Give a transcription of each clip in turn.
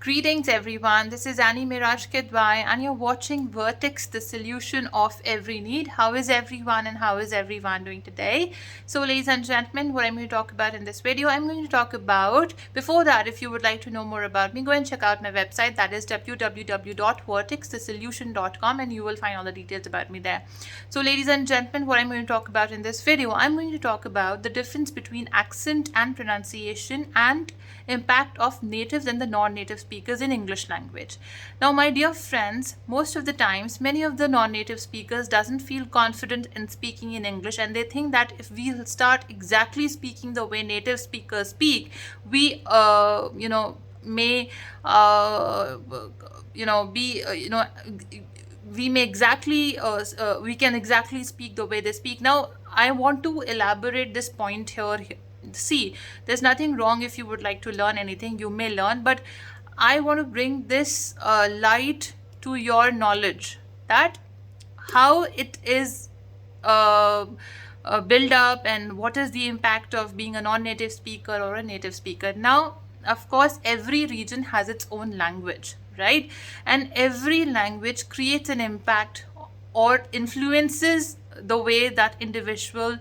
Greetings everyone, this is Meraj Kidwai and you're watching Vertex, the solution of every need. How is everyone and how is everyone doing today? So ladies and gentlemen, what I'm going to talk about in this video, I'm going to talk about, before that, if you would like to know more about me, go and check out my website, that is www.vertexthesolution.com, and you will find all the details about me there. So ladies and gentlemen, what I'm going to talk about in this video, I'm going to talk about the difference between accent and pronunciation and impact of natives and the non-native speakers in English language. Now my dear friends, most of the times many of the non-native speakers doesn't feel confident in speaking in English, and they think that if we start exactly speaking the way native speakers speak, we may we may exactly we can exactly speak the way they speak. Now I want to elaborate this point here. See, there's nothing wrong if you would like to learn anything, you may learn, but I want to bring this light to your knowledge, that how it is built up and what is the impact of being a non-native speaker or a native speaker. Now, of course, every region has its own language, right? And every language creates an impact or influences the way that individual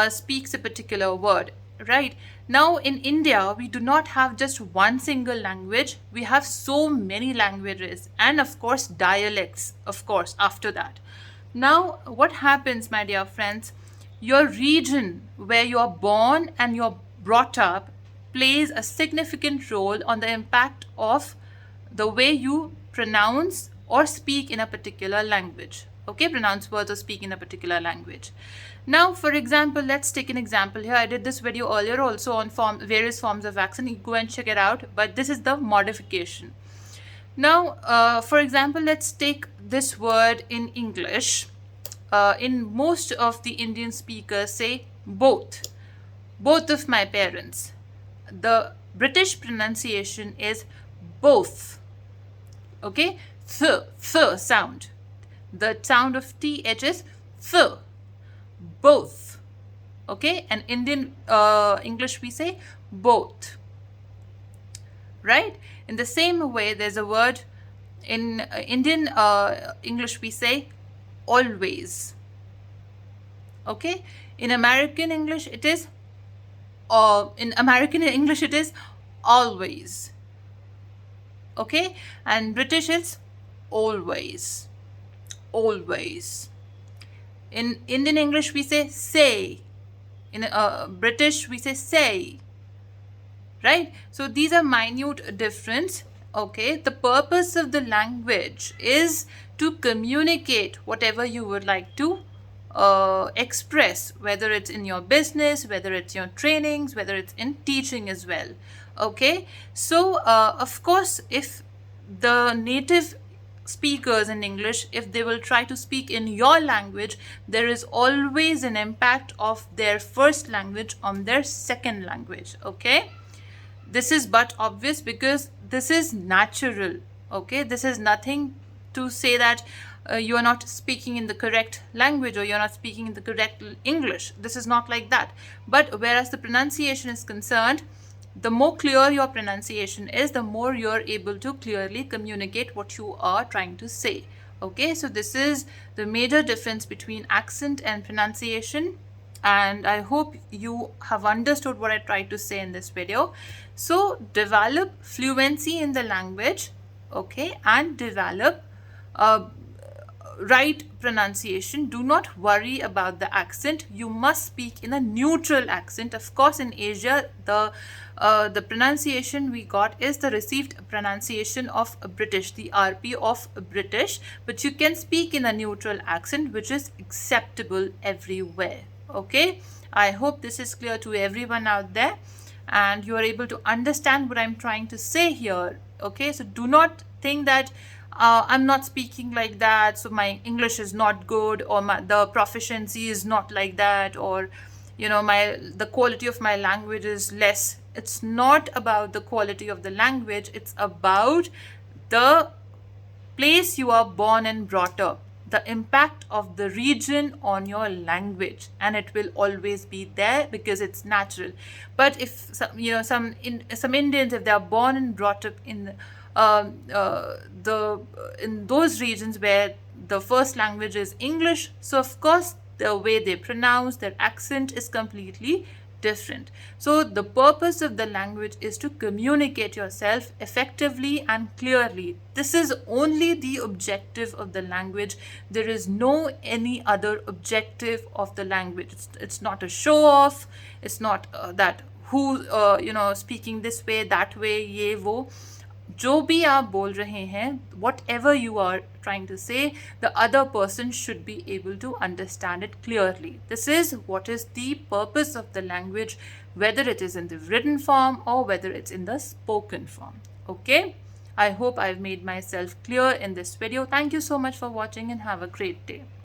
speaks a particular word. Right now in India, we do not have just one single language. We have so many languages and of course dialects, of course, after that. Now what happens, my dear friends, your region where you are born and you're brought up plays a significant role on the impact of the way you pronounce or speak in a particular language. Okay, pronounce words or speak in a particular language. Now, for example, let's take an example here. I did this video earlier also on various forms of accent. You go and check it out, but this is the modification. Now, for example, let's take this word in English. In most of the Indian speakers say both of my parents. The British pronunciation is both. Okay, th sound. The sound of th is th, both. Okay, and Indian English we say both, right? In the same way, there's a word in Indian English we say always. Okay, in American English it is always. Okay, and British is always. In Indian English we say. In British we say. Right? So these are minute difference. Okay, the purpose of the language is to communicate whatever you would like to express, whether it's in your business, whether it's your trainings, whether it's in teaching as well. Okay, so of course, if the native speakers in English, if they will try to speak in your language, there is always an impact of their first language on their second language. Okay, this is but obvious because this is natural. Okay, this is nothing to say that you are not speaking in the correct language or you're not speaking in the correct English. This is not like that. But whereas the pronunciation is concerned, the more clear your pronunciation is, the more you're able to clearly communicate what you are trying to say. Okay, so this is the major difference between accent and pronunciation, and I hope you have understood what I tried to say in this video. So develop fluency in the language, okay, and develop right pronunciation. Do not worry about the accent. You must speak in a neutral accent. Of course, in Asia, the pronunciation we got is the received pronunciation of British, the RP of British, but you can speak in a neutral accent which is acceptable everywhere. Okay, I hope this is clear to everyone out there and you are able to understand what I'm trying to say here. Okay, so do not think that I'm not speaking like that, so my English is not good, or the proficiency is not like that, or the quality of my language is less. It's not about the quality of the language, it's about the place you are born and brought up. the impact of the region on your language, and it will always be there because it's natural. But if some Indians, if they are born and brought up in the in those regions where the first language is English, so of course the way they pronounce, their accent is completely different. So the purpose of the language is to communicate yourself effectively and clearly. This is only the objective of the language. There is no any other objective of the language. It's not a show off. It's not that who speaking this way, that way, ye wo. जो भी आप बोल रहे हैं, whatever you are trying to say, the other person should be able to understand it clearly. This is what is the purpose of the language, whether it is in the written form or whether it's in the spoken form. Okay? I hope I've made myself clear in this video. Thank you so much for watching and have a great day.